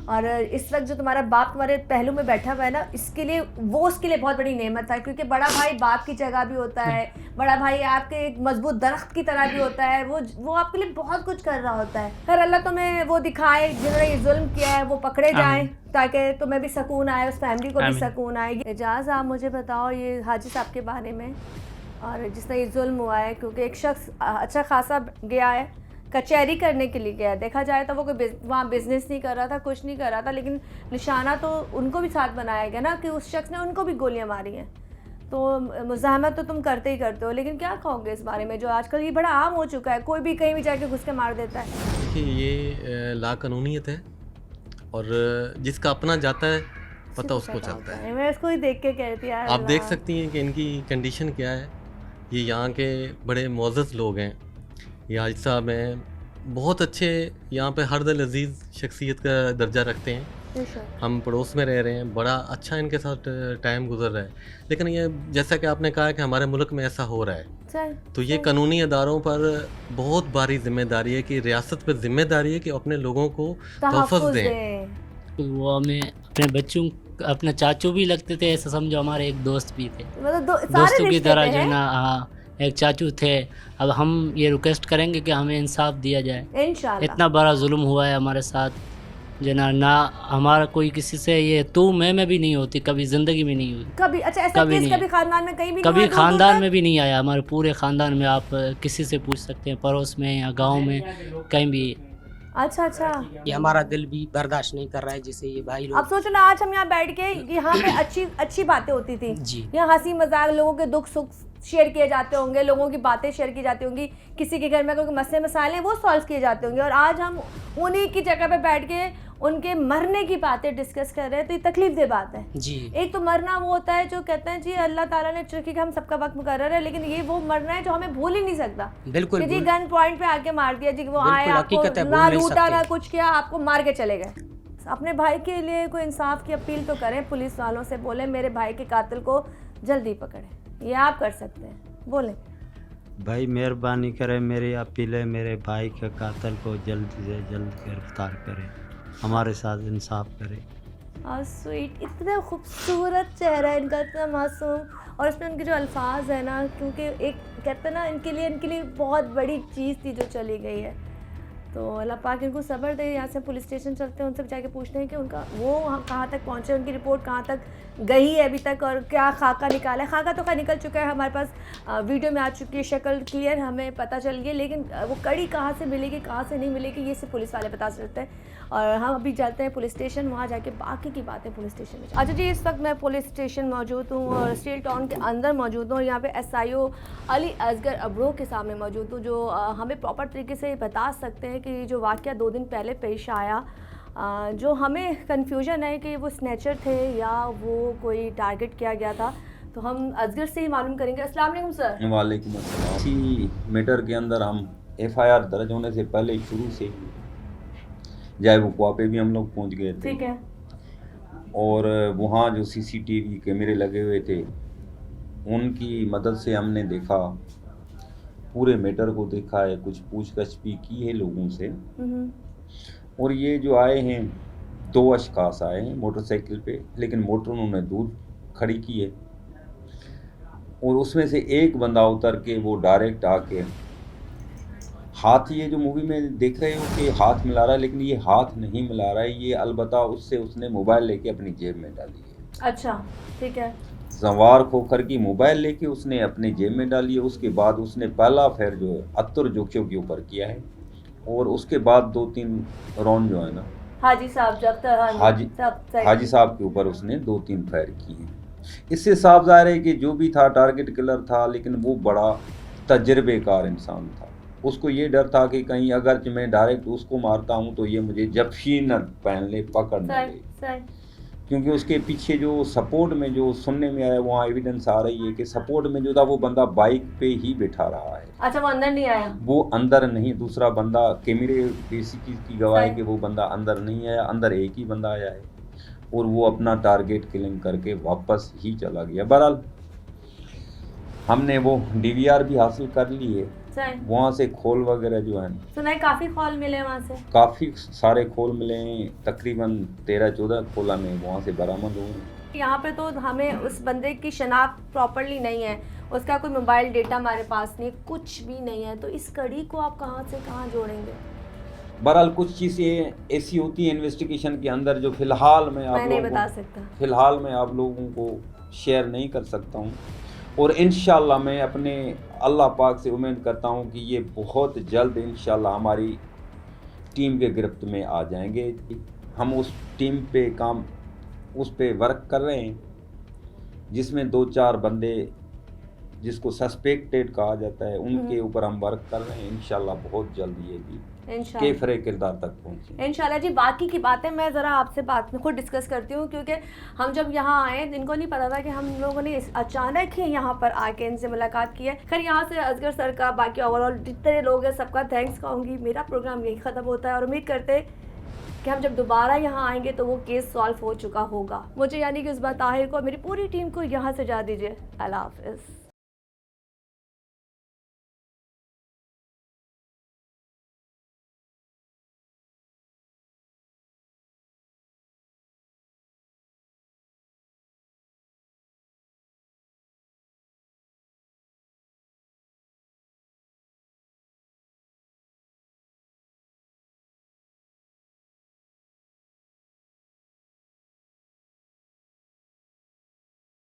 और इस वक्त जो तुम्हारा बाप तुम्हारे पहलू में बैठा हुआ है ना, उसके लिए बहुत बड़ी नेमत है, क्योंकि बड़ा भाई बाप की जगह भी होता है, बड़ा भाई आपके एक मजबूत दरख्त की तरह भी होता है, वो आपके लिए बहुत कुछ कर रहा होता है। खैर अल्लाह तुम्हें वो दिखाए जिन्होंने ये जुल्म किया है, वो पकड़े जाएं, ताकि तुम्हें भी सुकून आए, उस फैमिली को भी आमीन। सुकून आए। एजाज़, आप मुझे बताओ ये हाजी साहब के बारे में, और जिसने ये जुल्म हुआ है, क्योंकि एक शख्स अच्छा खासा गया है, कचहरी करने के लिए गया, देखा जाए तो वो कोई वहाँ बिजनेस नहीं कर रहा था, कुछ नहीं कर रहा था, लेकिन निशाना तो उनको भी साथ बनाया गया ना कि उस शख्स ने उनको भी गोलियां मारी हैं। तो मुज़ाहमत तो तुम करते ही करते हो, लेकिन क्या कहोगे इस बारे में, जो आजकल ये बड़ा आम हो चुका है, कोई भी कहीं भी जाके घुस के मार देता है? देखिए, ये लाकानूनीयत है, और जिसका अपना जाता है पता उसको चलता है। मैं इसको ही देख के कहती यार, आप देख अल्लाह। सकती हैं कि इनकी कंडीशन क्या है। ये यहाँ के बड़े मोअज़्ज़ज़ लोग हैं, ये हाजी साहब हैं, बहुत अच्छे, यहाँ पे हर दिल अजीज़ शख्सियत का दर्जा रखते हैं। बेशक। हम पड़ोस में रह रहे हैं, बड़ा अच्छा इनके साथ टाइम गुजर रहा है। लेकिन ये जैसा कि आपने कहा कि हमारे मुल्क में ऐसा हो रहा है, चल, तो ये कानूनी अदारों पर बहुत भारी जिम्मेदारी है कि रियासत पर जिम्मेदारी है कि अपने लोगों को तहफ़्फ़ुज़ तहफ़्फ़ुज़ दें। दें। वो हमें अपने बच्चों, अपने चाचू भी लगते थे, ऐसा समझो हमारे एक दोस्त भी थे, मतलब सारे दोस्तों की रिश्ते तरह पे जो है हैं? ना। हाँ, एक चाचू थे। अब हम ये रिक्वेस्ट करेंगे कि हमें इंसाफ दिया जाए। इंशाल्लाह। इतना बड़ा जुल्म हुआ है हमारे साथ, जो ना हमारा कोई किसी से ये तू मैं भी नहीं होती, कभी ज़िंदगी में नहीं हुई। कभी अच्छा ऐसा कभी केस नहीं। कभी खानदान में कहीं भी कभी नहीं हुआ? खानदान में भी नहीं आया, हमारे पूरे खानदान में। आप किसी से पूछ सकते हैं, पड़ोस में या गांव में, कहीं भी। अच्छा अच्छा, ये हमारा दिल भी बर्दाश्त नहीं कर रहा है, जिसे ये भाई अब लोग। सोचो ना, आज हम यहाँ बैठ के यहाँ पे अच्छी अच्छी बातें होती थी, जी यहाँ हंसी मजाक, लोगों के दुख सुख शेयर किए जाते होंगे, लोगों की बातें शेयर की जाती होंगी, किसी के घर में कोई मसले मसाइल हैं वो सॉल्व किए जाते होंगे, और आज हम उन्हीं की जगह पे बैठ के उनके मरने की बातें डिस्कस कर रहे हैं, तो ये तकलीफ दे बात है जी। एक तो मरना वो होता है जो कहते हैं जी अल्लाह ताला ने चुकी कि हम सबका वक्त मुकर्रर है, लेकिन ये वो मरना है जो हमें भूल ही नहीं सकता। बिल्कुल कि जी भूल- गन पॉइंट पे आके मार दिया जी, वो बिल्कुल, आए आपको हकीकत है, भूल ना नहीं लूटा सकते। ना कुछ किया, आपको मार के चले गए। अपने भाई के लिए कोई इंसाफ की अपील तो करें, पुलिस वालों से बोलें मेरे भाई के कातिल को जल्दी पकड़े, ये आप कर सकते हैं, बोलें। भाई मेहरबानी करें, मेरी अपील है, मेरे भाई के कातिल को जल्द से जल्द गिरफ्तार करें, हमारे साथ इंसाफ करें। और स्वीट, इतना खूबसूरत चेहरा है इनका, इतना मासूम, और इसमें उनके जो अल्फाज है ना, क्योंकि एक कहते हैं ना इनके लिए बहुत बड़ी चीज़ थी जो चली गई है, तो अल्लाह पाक इनको सब्र दे। यहाँ से पुलिस स्टेशन चलते हैं, उनसे जाके पूछते हैं कि उनका वो कहाँ तक पहुँचे, उनकी रिपोर्ट कहाँ तक गई है अभी तक, और क्या खाका निकाला है। खाका तो खैर निकल चुका है, हमारे पास वीडियो में आ चुकी है, शक्ल क्लियर हमें पता चल गई, लेकिन वो कड़ी कहाँ से मिलेगी कहाँ से नहीं मिलेगी ये सिर्फ पुलिस वाले बता सकते हैं। और हम अभी जाते हैं पुलिस स्टेशन, वहाँ जाके बाकी की बातें पुलिस स्टेशन में। अच्छा जी, इस वक्त मैं पुलिस स्टेशन मौजूद हूँ और स्टील टाउन के अंदर मौजूद हूँ, और यहाँ पे SIO अली असगर अब्रो के सामने मौजूद हूँ, जो हमें प्रॉपर तरीके से बता सकते हैं कि जो वाक़या 2 दिन पहले पेश आया, जो हमें कन्फ्यूजन है कि वो स्नैचर थे या वो कोई टारगेट किया गया था, तो हम असगर से ही मालूम करेंगे। अस्सलाम वालेकुम सर। वालेकुम अस्सलाम। इसी मैटर के अंदर हम FIR दर्ज होने से पहले शुरू से जाए वक़्वा पे भी हम लोग पहुंच गए थे, ठीक है, और वहाँ जो CCTV कैमरे लगे हुए थे उनकी मदद से हमने देखा, पूरे मैटर को देखा है, कुछ पूछताछ भी की है लोगों से, और ये जो आए हैं 2 अशखास आए हैं मोटरसाइकिल पे, लेकिन मोटर उन्होंने दूर खड़ी की है, और उसमें से एक बंदा उतर के वो डायरेक्ट आके हाथ, ये जो मूवी में देख रहे हो कि हाथ मिला रहा है, लेकिन ये हाथ नहीं मिला रहा है, ये अलबत्ता उससे उसने मोबाइल लेके अपनी जेब में डाली है। अच्छा ठीक है। सवार खोकर की मोबाइल लेके उसने अपने जेब में डाली है। उसके बाद उसने पहला फेर जो है अत्तर जोखियों के ऊपर किया है, और उसके बाद 2-3 राउंड जो है ना हाजी साहब हाजी साहब के ऊपर उसने 2-3 फायर किए हैं। इससे साफ ज़ाहिर है कि जो भी था टारगेट किलर था, लेकिन वो बड़ा तजर्बेकार इंसान था। उसको ये डर था कि कहीं अगर मैं डायरेक्ट उसको मारता हूँ तो ये मुझे जफ्फी न पहन ले, पकड़ न ले, क्योंकि उसके पीछे जो सपोर्ट में जो सुनने में आया, वहाँ एविडेंस आ रही है कि सपोर्ट में जो था वो बंदा बाइक पे ही बैठा रहा है। अच्छा, वो अंदर नहीं आया? वो अंदर नहीं, दूसरा बंदा, कैमरे इसी चीज़ की गवाह है कि वो बंदा अंदर नहीं आया, अंदर एक ही बंदा आया है, और वो अपना टारगेट किलिंग करके वापस ही चला गया। बहरहाल हमने वो DVR भी हासिल कर ली है, वहाँ से खोल वगैरह जो है, सुना काफ़ी खोल मिले वहाँ से, काफ़ी सारे खोल मिले हैं, तकरीबन 13-14 खोल हमें वहाँ से बरामद हुए। यहाँ पे तो हमें उस बंदे की शनाख्त प्रॉपरली नहीं है, उसका कोई मोबाइल डेटा हमारे पास नहीं, कुछ भी नहीं है, तो इस कड़ी को आप कहाँ से कहाँ जोड़ेंगे? बहरहाल कुछ चीज़ें ऐसी होती हैं इन्वेस्टिगेशन के अंदर जो फ़िलहाल मैं आप लोगों को शेयर नहीं कर सकता हूँ, और इंशाल्लाह मैं अपने अल्लाह पाक से उम्मीद करता हूँ कि ये बहुत जल्द इंशाल्लाह हमारी टीम के गिरफ्त में आ जाएंगे। हम उस टीम पे उस पे वर्क कर रहे हैं, जिसमें 2-4 बंदे जिसको सस्पेक्टेड कहा जाता है उनके ऊपर हम वर्क कर रहे हैं। इंशाल्लाह बहुत जल्द ये भी केफरे किरदार तक पहुँचे इंशाल्लाह जी। बाकी की बातें मैं ज़रा आपसे बात में खुद डिस्कस करती हूँ, क्योंकि हम जब यहाँ आए इनको नहीं पता था कि हम लोगों ने अचानक ही यहाँ पर आके इनसे मुलाकात की है। खैर यहाँ से असगर सर का, बाकी ओवरऑल जितने लोग हैं सबका थैंक्स कहूँगी। मेरा प्रोग्राम यही ख़त्म होता है, और उम्मीद करते कि हम जब दोबारा यहाँ आएंगे तो वो केस सॉल्व हो चुका होगा। मुझे यानी कि उस बार ताहिर को, मेरी पूरी टीम को यहाँ से जा दीजिए। अल्लाह हाफ़िज़।